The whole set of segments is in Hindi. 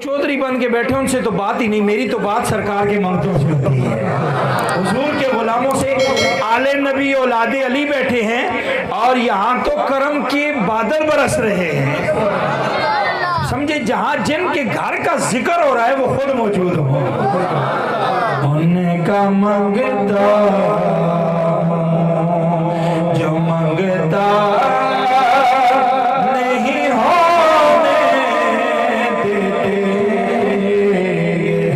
चौधरी बन के बैठे उनसे तो बात ही नहीं, मेरी तो बात सरकार के मंगतों से होती है। हुजूर के गुलामों से आले नबी औलादे अली बैठे हैं और यहाँ तो करम के बादल बरस रहे हैं। समझे, जहाँ जिनके घर का जिक्र हो रहा है वो खुद मौजूद हो। उनका मंगता जो मंगता नहीं होने देते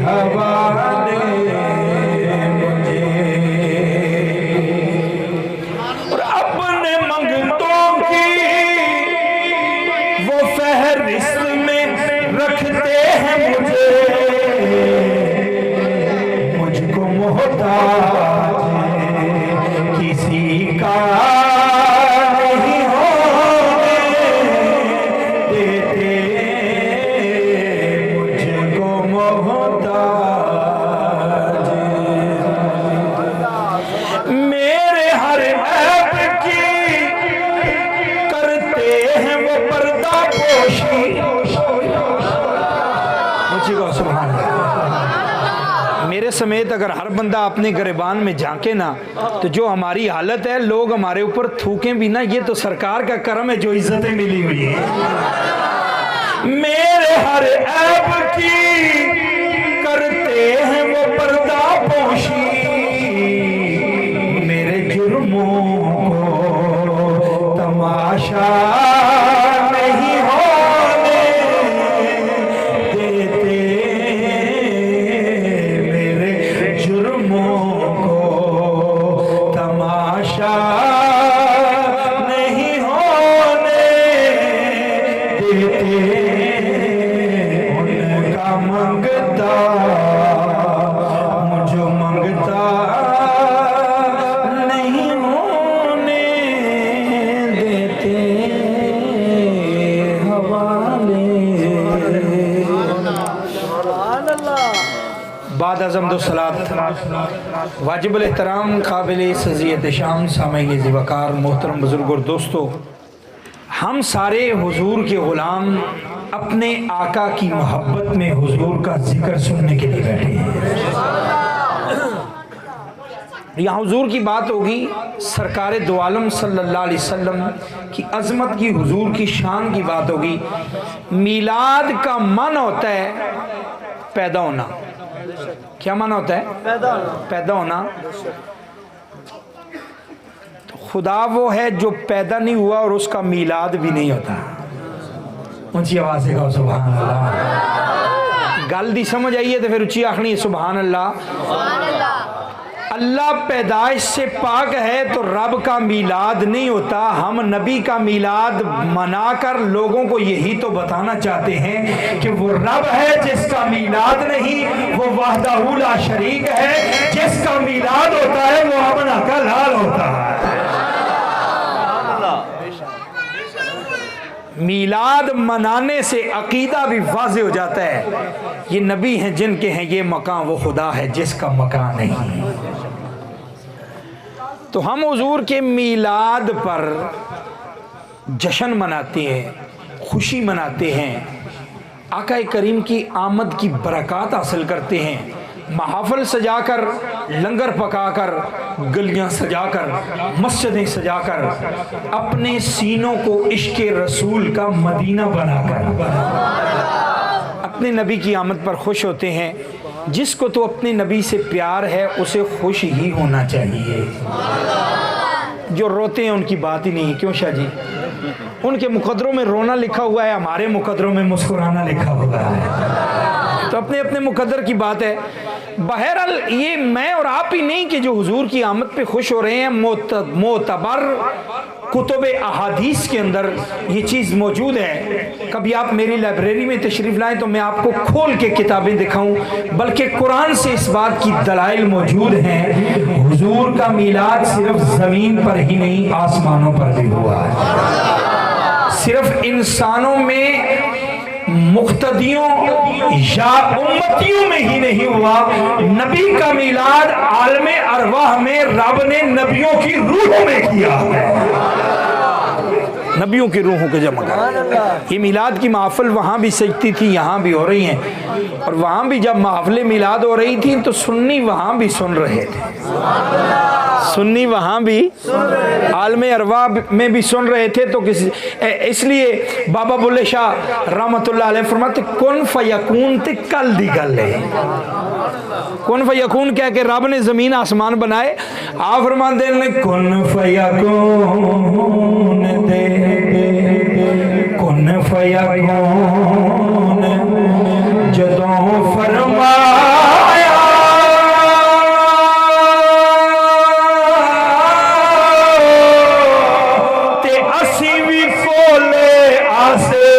हवाले मुझे, और अपने मंगतों की वो फहरिस्त में रखते हैं मुझे, मुझको मोहताज किसी का नहीं होने देते, मुझको मोहताज मेरे हर ऐब की करते हैं वो पर्दा पोशी। मुझको सुभान अल्लाह। मेरे समेत अगर हर बंदा अपने गिरबान में झांके ना तो जो हमारी हालत है, लोग हमारे ऊपर थूकें भी ना, ये तो सरकार का करम है जो इज्जतें मिली हुई है। मेरे हर ऐब की करते हैं वो पर्दा पोशी, मेरे जुर्मों को तमाशा नहीं होने देते, मेरे जुर्मों को तमाशा नहीं होने देते, उनका मंगता मुझे मंगता नहीं होने देते हवाले। बाद अज़म दो सलात वाजिबुल एहतराम काबिल सज़ीयत शाम सामईन ज़िवकार मोहतरम बुजुर्ग और दोस्तों, हम सारे हुजूर के गुलाम अपने आका की मोहब्बत में हुजूर का जिक्र सुनने के लिए बैठे हैं। यहाँ हुजूर की बात होगी, सरकार दो आलम सल्लल्लाहु अलैहि वसल्लम की अजमत की, हुजूर की शान की बात होगी। मीलाद का मन होता है पैदा होना। क्या माना होता है? पैदा होना। तो खुदा वो है जो पैदा नहीं हुआ और उसका मीलाद भी नहीं होता। ऊंची आवाज से कहो सुभान अल्लाह। गल दी समझ आई है तो फिर ऊंची आखनी है सुभान अल्लाह। अल्लाह पैदाइश से पाक है तो रब का मीलाद नहीं होता। हम नबी का मीलाद मनाकर लोगों को यही तो बताना चाहते हैं कि वो रब है जिसका मीलाद नहीं, वो वहदहू ला शरीक है जिसका मीलाद होता है, वो अपना का लाल होता है। मीलाद मनाने से अकीदा भी वाज़ेह हो जाता है, ये नबी हैं जिनके हैं ये मकान, वो खुदा है जिसका मकान नहीं। तो हम हुजूर के मीलाद पर जश्न मनाते हैं, खुशी मनाते हैं, आका करीम की आमद की बरक़ात हासिल करते हैं, महफ़िल सजाकर, लंगर पकाकर, गलियां सजाकर, मस्जिदें सजाकर, अपने सीनों को इश्क़ रसूल का मदीना बनाकर अपने नबी की आमद पर खुश होते हैं। जिसको तो अपने नबी से प्यार है उसे खुश ही होना चाहिए। जो रोते हैं उनकी बात ही नहीं। क्यों शाह जी? उनके मुकद्दरों में रोना लिखा हुआ है, हमारे मुकद्दरों में मुस्कुराना लिखा हुआ है। तो अपने अपने मुकद्दर की बात है। बहरहाल ये मैं और आप ही नहीं कि जो हुजूर की आमद पे खुश हो रहे हैं, मोतबर कुतुब अहादीस के अंदर ये चीज़ मौजूद है। कभी आप मेरी लाइब्रेरी में तशरीफ़ लाएं तो मैं आपको खोल के किताबें दिखाऊं, बल्कि कुरान से इस बात की दलाइल मौजूद हैं। हुजूर का मीलाद सिर्फ ज़मीन पर ही नहीं, आसमानों पर भी हुआ है। सिर्फ इंसानों में मुख्तदियों या उम्मतियों में ही नहीं हुआ, नबी का मीलाद आलमे अरवाह में रब ने नबियों की रूहों में किया है। नबियों की रूहों को जमा कर। ये मिलाद की महफिल वहाँ भी सजती थी, यहाँ भी हो रही हैं। और वहाँ भी जब महफिल मिलाद हो रही थी तो सुन्नी वहाँ भी सुन रहे थे, सुन्नी वहाँ भी आलमे अरवा में भी सुन रहे थे। तो इसलिए बाबा बुल्ले शाह रहमतुल्लाह अलैह फरमाते कुन फयकून ते कल दी गल है। कुन फयकून कह के रब ने जमीन आसमान बनाए, आप फरमाते ने कुन फयकून दे, कुन फयकून जदों फरमाया ते असी भी कोले आसे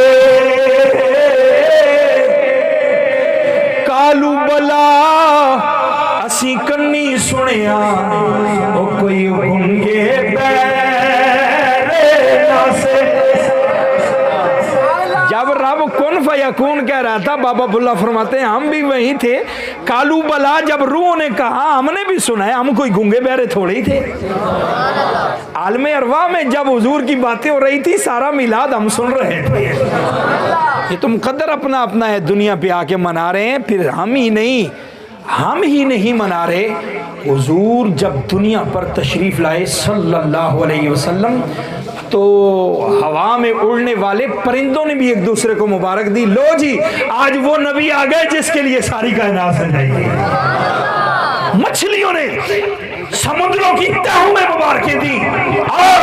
कालू बला असी कन्नी सुनिया ओ कोई गुंगे जब रब कुन फयकून कह रहा था, बाबा बुल्ला फरमाते हैं हम भी वही थे। कालू बला जब रूह ने कहा हमने भी सुना है, हम कोई गूंगे बहरे थोड़े ही थे। आलमे अरवा में जब हुजूर की बातें हो रही थी सारा मिलाद हम सुन रहे थे। ये तो मुकद्दर अपना अपना है, दुनिया पे आके मना रहे हैं। फिर हम ही नहीं मना रहे। हुजूर जब दुनिया पर तशरीफ लाए सल्लल्लाहु अलैहि वसल्लम तो हवा में उड़ने वाले परिंदों ने भी एक दूसरे को मुबारक दी। लो जी आज वो नबी आ गए जिसके लिए सारी कायनात सजाई। मछलियों ने समुद्रों की तहों में मुबारकें दी और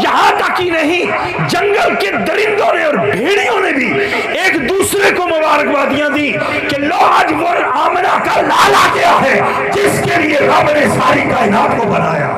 यहाँ तक ही नहीं जंगल के दरिंदों ने और भेड़ियों ने भी एक दूसरे को मुबारकबादियां दी कि लो आज वो आमना का लाला गया है जिसके लिए रब ने सारी कायनात को बनाया।